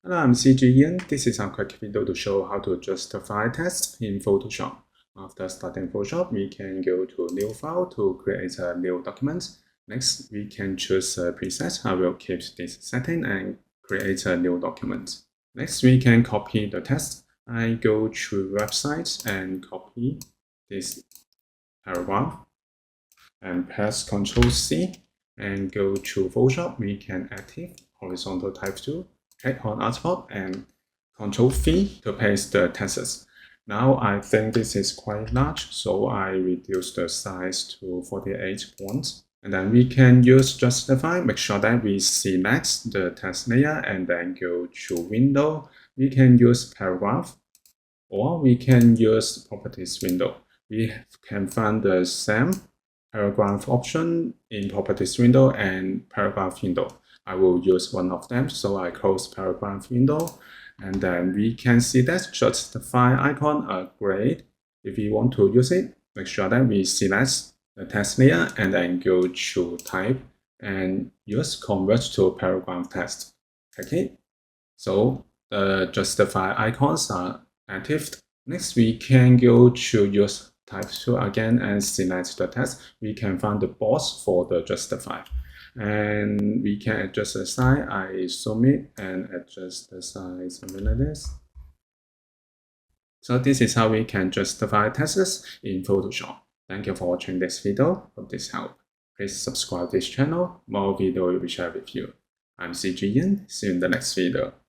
Hello, I'm CG Ian. This is a quick video to show how to justify text in Photoshop. After starting Photoshop, we can go to New File to create a new document. Next, we can choose a preset. I will keep this setting and create a new document. Next, we can copy the text. I go to website and copy this paragraph and press Ctrl C and go to Photoshop. We can active horizontal type tool. Click on artboard and Ctrl V to paste the texts. Now I think this is quite large, so I reduce the size to 48 points. And then we can use justify, make sure that we select the text layer and then go to window. We can use paragraph or we can use properties window. We can find the same paragraph option in properties window and paragraph window. I will use one of them, so I close paragraph window, and then we can see that justify icon are great. If we want to use it, make sure that we select the text layer and then go to type and use convert to paragraph text. Okay, so the justify icons are active. Next, we can go to use type tool again and select the text. We can find the box for the justify. And we can adjust the size. I zoom it and adjust the size something like this. So this is how we can justify texts in Photoshop. Thank you for watching this video. Hope this helped. Please subscribe to this channel. More video will be shared with you. I'm CG Ian. See you in the next video.